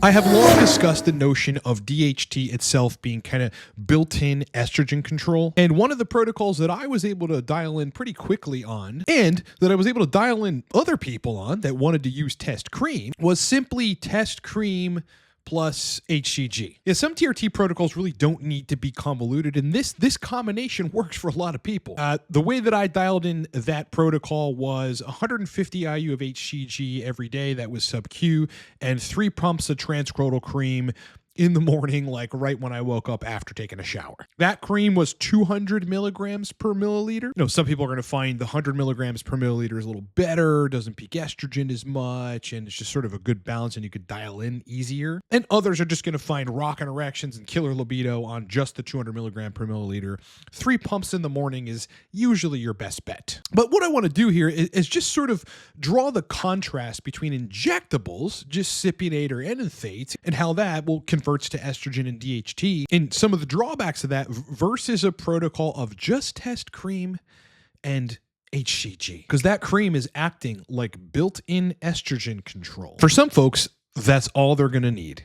I have long discussed the notion of DHT itself being kind of built-in estrogen control. And one of the protocols that I was able to dial in pretty quickly on, and that I was able to dial in other people on that wanted to use test cream, was simply test cream plus HCG. Yeah, some TRT protocols really don't need to be convoluted, and this combination works for a lot of people. The way that I dialed in that protocol was 150 IU of HCG every day. That was sub-Q, and 3 pumps of transcranial cream in the morning, like right when I woke up after taking a shower. That cream was 200 milligrams per milliliter. You know, some people are going to find the 100 milligrams per milliliter is a little better, doesn't peak estrogen as much, and it's just sort of a good balance and you could dial in easier. And others are just going to find rockin' erections and killer libido on just the 200 milligram per milliliter. 3 pumps in the morning is usually your best bet. But what I want to do here is just sort of draw the contrast between injectables, just cypionate or enanthate, and how that will converts to estrogen and DHT, and some of the drawbacks of that versus a protocol of just test cream and HCG, because that cream is acting like built-in estrogen control. For some folks, that's all they're going to need.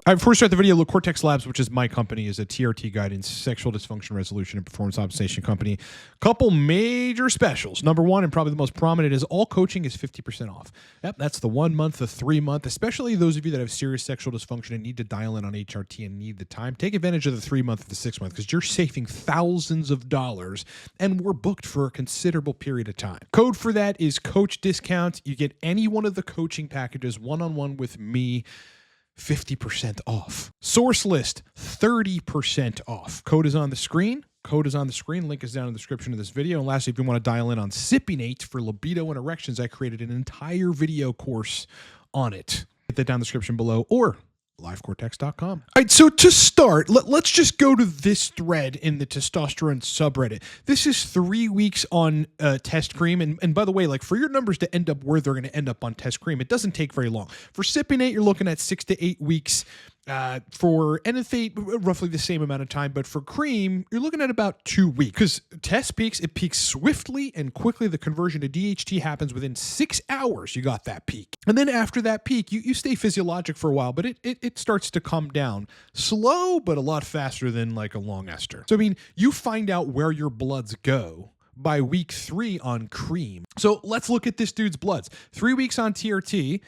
All right, before we start the video, look, Cortex Labs, which is my company, is a TRT guidance, sexual dysfunction resolution, and performance optimization company. Couple major specials. Number one, and probably the most prominent, is all coaching is 50% off. Yep, that's the 1 month, the 3 month, especially those of you that have serious sexual dysfunction and need to dial in on HRT and need the time. Take advantage of the 3 month or the 6 month, because you're saving thousands of dollars, and we're booked for a considerable period of time. Code for that is coach discount. You get any one of the coaching packages one-on-one with me, 50% off. Source list, 30% off. Code is on the screen. Code is on the screen. Link is down in the description of this video. And lastly, if you want to dial in on Cypionate for libido and erections, I created an entire video course on it. Get that down in the description below, or livecortex.com. All right, so to start, let's just go to this thread in the testosterone subreddit. This is 3 weeks on test cream. And by the way, like for your numbers to end up where they're going to end up on test cream, it doesn't take very long. For Cypionate, you're looking at 6 to 8 weeks. For enanthate, roughly the same amount of time, but for cream, you're looking at about 2 weeks. Because test peaks, it peaks swiftly and quickly. The conversion to DHT happens within 6 hours. You got that peak. And then after that peak, you stay physiologic for a while, but it starts to come down. Slow, but a lot faster than like a long ester. So, I mean, you find out where your bloods go by week 3 on cream. So let's look at this dude's bloods. 3 weeks on TRT.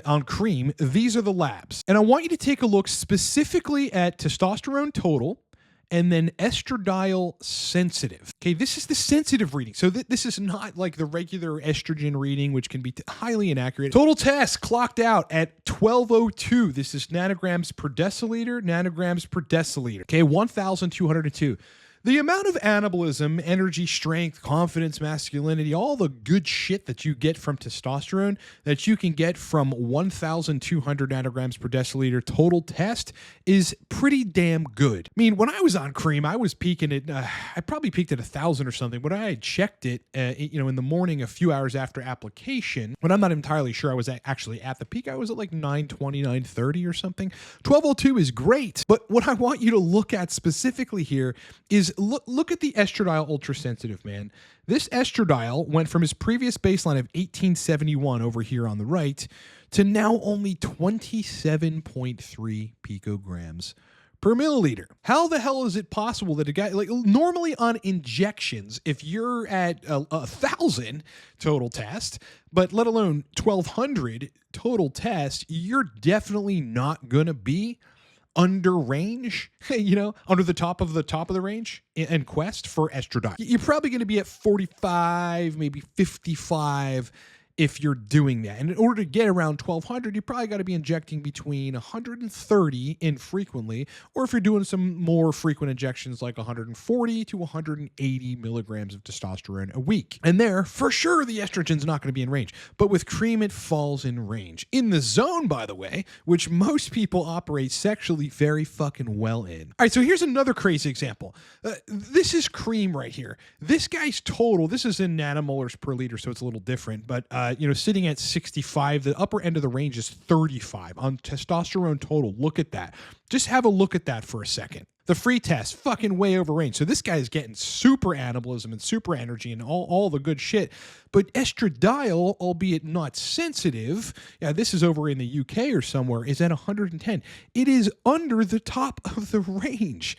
On cream, these are the labs. And I want you to take a look specifically at testosterone total and then estradiol sensitive. Okay, this is the sensitive reading. So this is not like the regular estrogen reading, which can be highly inaccurate. Total test clocked out at 1202. This is nanograms per deciliter, nanograms per deciliter. Okay, 1,202. The amount of anabolism, energy, strength, confidence, masculinity, all the good shit that you get from testosterone that you can get from 1,200 nanograms per deciliter total test is pretty damn good. I mean, when I was on cream, I was peaking at, I probably peaked at 1,000 or something. When I had checked it, in the morning, a few hours after application, when I'm not entirely sure I was actually at the peak, I was at like 920, 930 or something. 1202 is great. But what I want you to look at specifically here is look at the estradiol ultrasensitive, man. This estradiol went from his previous baseline of 1871 over here on the right to now only 27.3 picograms per milliliter. How the hell is it possible that a guy, like normally on injections, if you're at 1,000 total test, but let alone 1,200 total test, you're definitely not going to be under range, under the top of the range and quest for estradiol. You're probably going to be at 45, maybe 55 if you're doing that. And in order to get around 1,200, you probably got to be injecting between 130 infrequently, or if you're doing some more frequent injections like 140 to 180 milligrams of testosterone a week. And there, for sure, the estrogen's not going to be in range. But with cream, it falls in range. In the zone, by the way, which most people operate sexually very fucking well in. All right, so here's another crazy example. This is cream right here. This guy's total, this is in nanomolars per liter, so it's a little different, but sitting at 65. The upper end of the range is 35 on testosterone total. Look at that. Just have a look at that for a second. The free test, fucking way over range. So this guy is getting super anabolism and super energy and all the good shit. But estradiol, albeit not sensitive, this is over in the UK or somewhere, is at 110. It is under the top of the range.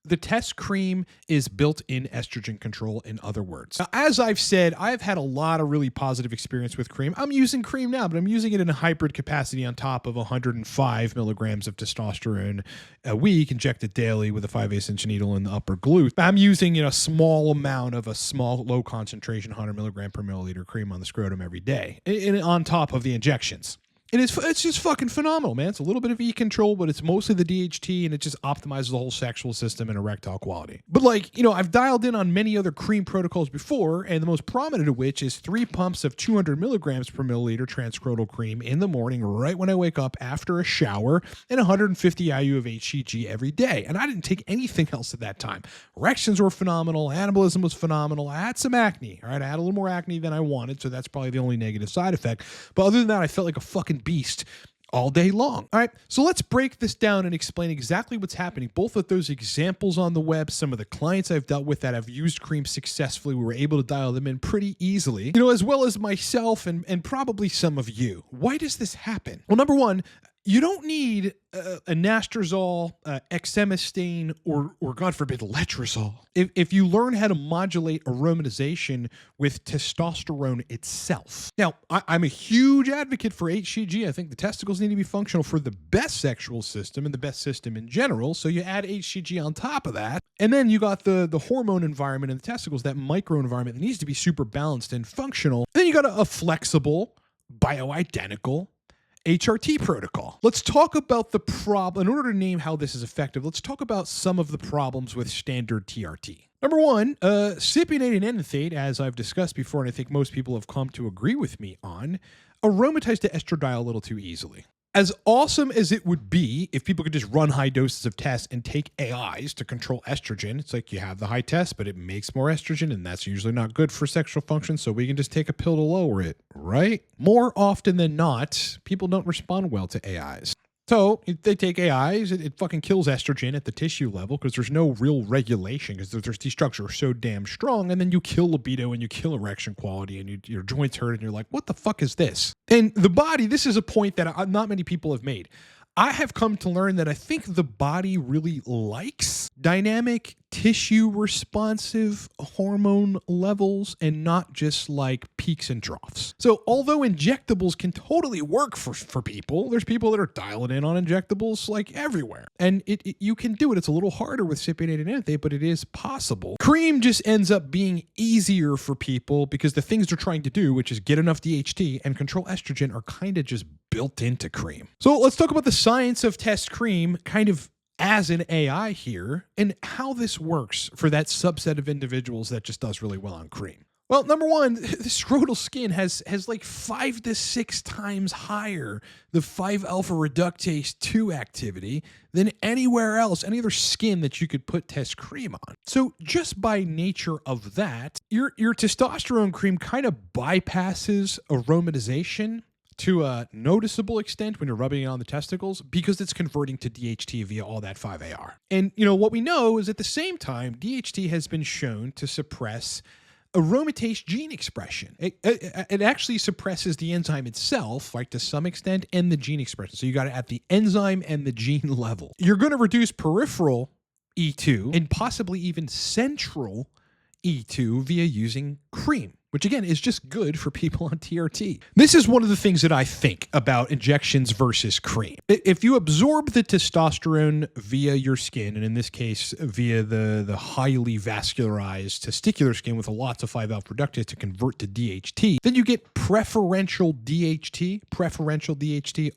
The test cream is built-in estrogen control, in other words. Now, as I've said, I've had a lot of really positive experience with cream. I'm using cream now, but I'm using it in a hybrid capacity on top of 105 milligrams of testosterone a week, injected daily with a 5/8-inch needle in the upper glute. I'm using a small amount of a small, low-concentration 100 milligram per milliliter cream on the scrotum every day, and on top of the injections. And it's just fucking phenomenal, man. It's a little bit of E-control, but it's mostly the DHT, and it just optimizes the whole sexual system and erectile quality. But I've dialed in on many other cream protocols before, and the most prominent of which is 3 pumps of 200 milligrams per milliliter transscrotal cream in the morning, right when I wake up after a shower, and 150 IU of HCG every day. And I didn't take anything else at that time. Erections were phenomenal. Anabolism was phenomenal. I had some acne, all right? I had a little more acne than I wanted, so that's probably the only negative side effect. But other than that, I felt like a fucking beast all day long. All right, so let's break this down and explain exactly what's happening. Both of those examples on the web, some of the clients I've dealt with that have used cream successfully, we were able to dial them in pretty easily, as well as myself and probably some of you. Why does this happen? Well, number one, you don't need anastrozole, exemestane, or God forbid, letrozole. If you learn how to modulate aromatization with testosterone itself. Now, I'm a huge advocate for HCG. I think the testicles need to be functional for the best sexual system and the best system in general. So you add HCG on top of that. And then you got the hormone environment in the testicles, that microenvironment that needs to be super balanced and functional. And then you got a flexible, bioidentical HRT protocol. Let's talk about the problem. In order to name how this is effective, let's talk about some of the problems with standard TRT. Number one, cypionate and enanthate, as I've discussed before, and I think most people have come to agree with me on, aromatize to estradiol a little too easily. As awesome as it would be if people could just run high doses of tests and take AIs to control estrogen, it's like you have the high test, but it makes more estrogen, and that's usually not good for sexual function, so we can just take a pill to lower it, right? More often than not, people don't respond well to AIs. So if they take AIs, it fucking kills estrogen at the tissue level because there's no real regulation because their T structure is so damn strong, and then you kill libido and you kill erection quality and your joints hurt and you're like, what the fuck is this? And the body, this is a point that not many people have made. I have come to learn that I think the body really likes dynamic, tissue responsive hormone levels and not just like peaks and troughs. So although injectables can totally work for people, there's people that are dialing in on injectables like everywhere. And you can do it. It's a little harder with cypionate and enanthate, but it is possible. Cream just ends up being easier for people because the things they're trying to do, which is get enough DHT and control estrogen, are kind of just built into cream. So let's talk about the science of test cream kind of as an AI here and how this works for that subset of individuals that just does really well on cream. Well, number one, the scrotal skin has like 5 to 6 times higher the 5-alpha reductase 2 activity than anywhere else, any other skin that you could put test cream on. So just by nature of that, your testosterone cream kind of bypasses aromatization to a noticeable extent when you're rubbing it on the testicles because it's converting to DHT via all that 5-AR. And what we know is at the same time, DHT has been shown to suppress aromatase gene expression. It actually suppresses the enzyme itself, like to some extent, and the gene expression. So you got it at the enzyme and the gene level. You're going to reduce peripheral E2 and possibly even central E2 via using cream, which again is just good for people on TRT. This is one of the things that I think about injections versus cream. If you absorb the testosterone via your skin, and in this case via the highly vascularized testicular skin with lots of 5-alpha reductase to convert to DHT, then you get preferential DHT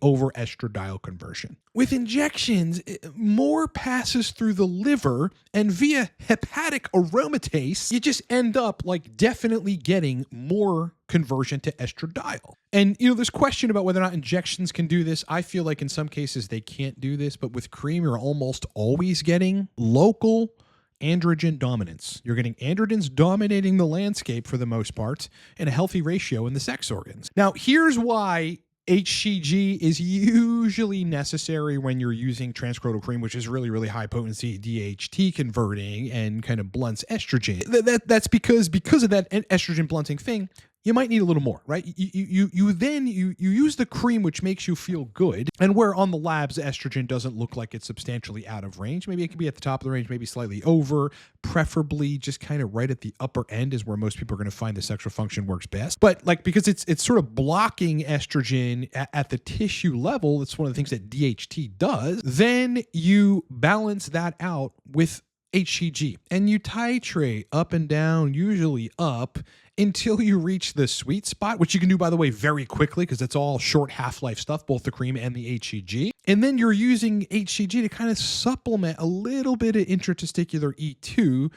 over estradiol conversion. With injections, more passes through the liver, and via hepatic aromatase, you just end up like definitely getting more conversion to estradiol. And there's question about whether or not injections can do this. I feel like in some cases they can't do this, but with cream, you're almost always getting local androgen dominance. You're getting androgens dominating the landscape for the most part in a healthy ratio in the sex organs. Now, here's why HCG is usually necessary when you're using transcranial cream, which is really, really high potency DHT converting and kind of blunts estrogen. That's because of that estrogen blunting thing, you might need a little more, right? You use the cream, which makes you feel good, and where on the labs estrogen doesn't look like it's substantially out of range. Maybe it can be at the top of the range, maybe slightly over, preferably just kind of right at the upper end is where most people are going to find the sexual function works best. But like, because it's sort of blocking estrogen at the tissue level, it's one of the things that DHT does. Then you balance that out with HCG and you titrate up and down, usually up, until you reach the sweet spot, which you can do, by the way, very quickly because it's all short half-life stuff, both the cream and the HCG. And then you're using HCG to kind of supplement a little bit of intratesticular E2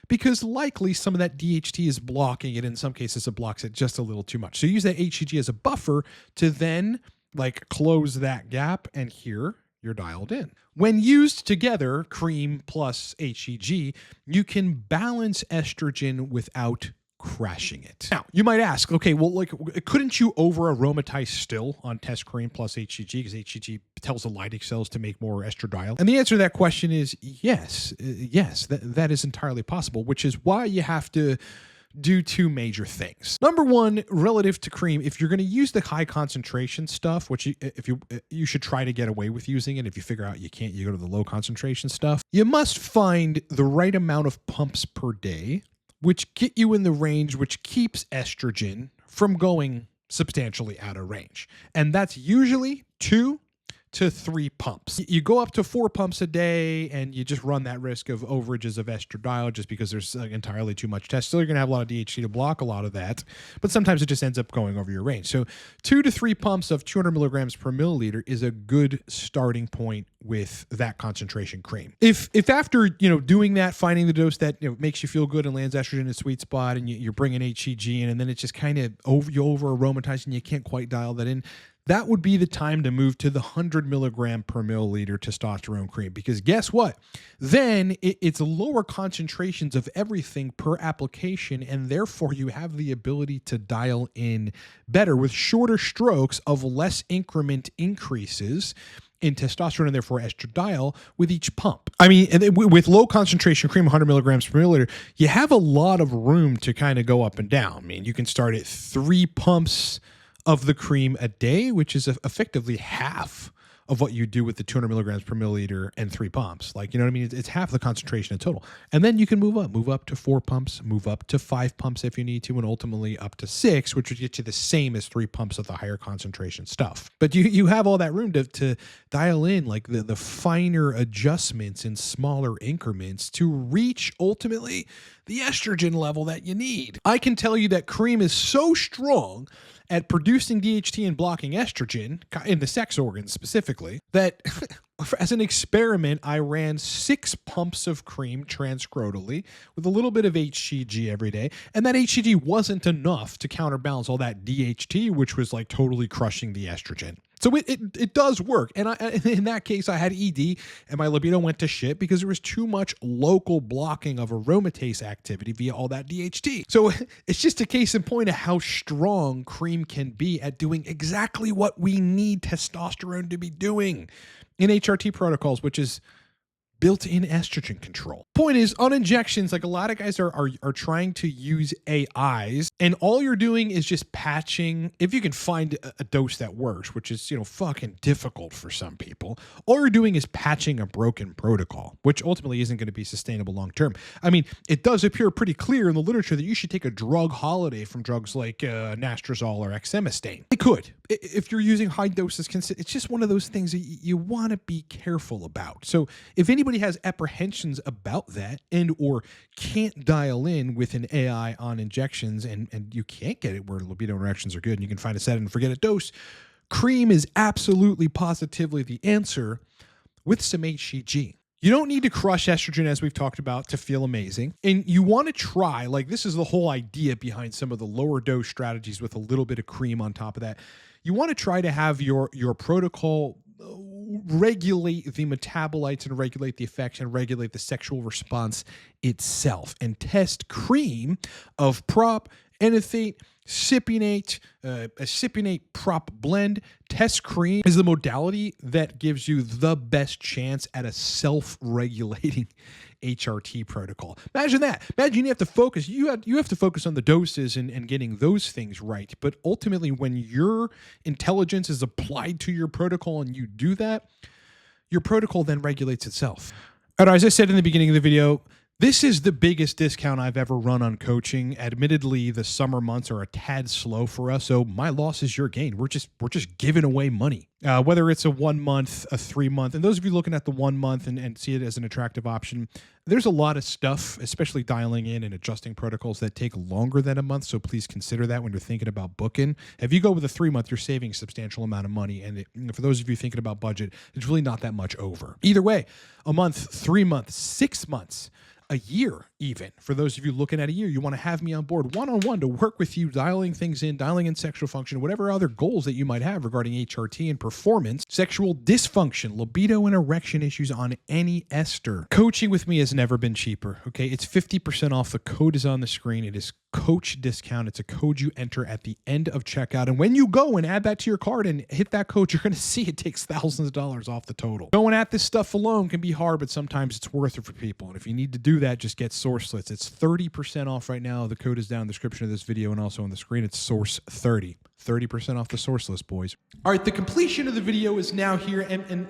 because likely some of that DHT is blocking it. In some cases, it blocks it just a little too much. So use that HCG as a buffer to then like close that gap, and here you're dialed in. When used together, cream plus HCG, you can balance estrogen without crashing it. Now, you might ask, okay, well, like, couldn't you over aromatize still on test cream plus HCG because HCG tells the Leydig cells to make more estradiol? And the answer to that question is yes. That is entirely possible, which is why you have to do two major things. Number one, relative to cream, if you're going to use the high concentration stuff, which you should try to get away with using it. If you figure out you can't, you go to the low concentration stuff. You must find the right amount of pumps per day, which get you in the range which keeps estrogen from going substantially out of range. And that's usually 2 to 3 pumps. You go up to 4 pumps a day and you just run that risk of overages of estradiol just because there's entirely too much test. Still, you're going to have a lot of DHT to block a lot of that, but sometimes it just ends up going over your range. So 2 to 3 pumps of 200 milligrams per milliliter is a good starting point with that concentration cream. If after, doing that, finding the dose that makes you feel good and lands estrogen in a sweet spot, and you're bringing HCG in, and then it's just kind of you over aromatize and you can't quite dial that in, that would be the time to move to the 100 milligram per milliliter testosterone cream, because guess what? Then it's lower concentrations of everything per application, and therefore you have the ability to dial in better with shorter strokes of less increment increases in testosterone and therefore estradiol with each pump. I mean, with low concentration cream, 100 milligrams per milliliter, you have a lot of room to kind of go up and down. I mean, you can start at 3 pumps of the cream a day, which is effectively half of what you do with the 200 milligrams per milliliter and 3 pumps. Like, you know what I mean? It's half the concentration in total. And then you can move up to 4 pumps, move up to 5 pumps if you need to, and ultimately up to 6, which would get you the same as 3 pumps of the higher concentration stuff. But you have all that room to dial in like the finer adjustments in smaller increments to reach ultimately the estrogen level that you need. I can tell you that cream is so strong at producing DHT and blocking estrogen in the sex organs specifically that as an experiment, I ran 6 pumps of cream transcrotally with a little bit of HCG every day. And that HCG wasn't enough to counterbalance all that DHT, which was like totally crushing the estrogen. So it does work. And in that case, I had ED and my libido went to shit because there was too much local blocking of aromatase activity via all that DHT. So it's just a case in point of how strong cream can be at doing exactly what we need testosterone to be doing in HRT protocols, which is built-in estrogen control. Point is, on injections, like a lot of guys are trying to use AIs, and all you're doing is just patching. If you can find a dose that works, which is, fucking difficult for some people, all you're doing is patching a broken protocol, which ultimately isn't going to be sustainable long-term. I mean, it does appear pretty clear in the literature that you should take a drug holiday from drugs like nastrozole or exemestane. It could. If you're using high doses, it's just one of those things that you want to be careful about. So if anybody has apprehensions about that and or can't dial in with an AI on injections and you can't get it where libido interactions are good and you can find a set and forget a dose, cream is absolutely positively the answer with some HCG. You don't need to crush estrogen, as we've talked about, to feel amazing. And you want to try, like this is the whole idea behind some of the lower dose strategies with a little bit of cream on top of that. You want to try to have your protocol to regulate the metabolites and regulate the effects and regulate the sexual response itself. And Test Cream of prop, enethate, cypionate, a cypionate prop blend. Test Cream is the modality that gives you the best chance at a self-regulating HRT protocol. Imagine that. Imagine you have to focus. You have to focus on the doses and getting those things right. But ultimately, when your intelligence is applied to your protocol and you do that, your protocol then regulates itself. All right, as I said in the beginning of the video, this is the biggest discount I've ever run on coaching. Admittedly, the summer months are a tad slow for us, so my loss is your gain. We're just giving away money. Whether it's a 1 month, a 3 month, and those of you looking at the 1 month and see it as an attractive option, there's a lot of stuff, especially dialing in and adjusting protocols that take longer than a month, so please consider that when you're thinking about booking. If you go with a 3 month, you're saving a substantial amount of money, and for those of you thinking about budget, it's really not that much over. Either way, a month, 3 months, 6 months, a year even. For those of you looking at a year, you want to have me on board one-on-one to work with you, dialing things in, dialing in sexual function, whatever other goals that you might have regarding HRT and performance, sexual dysfunction, libido and erection issues on any ester. Coaching with me has never been cheaper, okay? It's 50% off. The code is on the screen. It is coach discount. It's a code you enter at the end of checkout. And when you go and add that to your cart and hit that code, you're going to see it takes thousands of dollars off the total. Going at this stuff alone can be hard, but sometimes it's worth it for people. And if you need to do that, just get Sourcelets. It's 30% off right now. The code is down in the description of this video and also on the screen. It's Source30. 30% off the Sourceless, boys. All right, the completion of the video is now here. And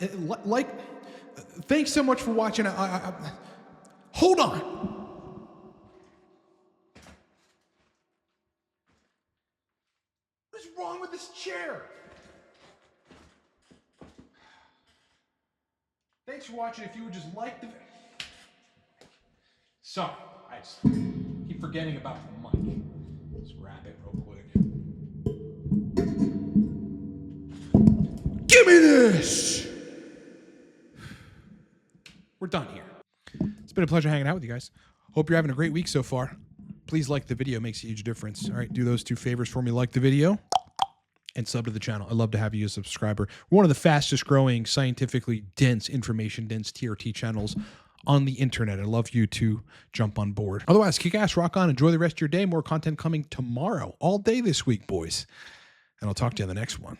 thanks so much for watching. Hold on. What is wrong with this chair? Thanks for watching. If you would just like the... Sorry, I just keep forgetting about the mic. Let's grab it real quick. Give me this! We're done here. It's been a pleasure hanging out with you guys. Hope you're having a great week so far. Please like the video. It makes a huge difference. All right, do those 2 favors for me. Like the video and sub to the channel. I'd love to have you as a subscriber. We're one of the fastest growing, scientifically dense, information dense TRT channels on the internet. I'd love you to jump on board. Otherwise, kick ass, rock on, enjoy the rest of your day. More content coming tomorrow, all day this week, boys. And I'll talk to you on the next one.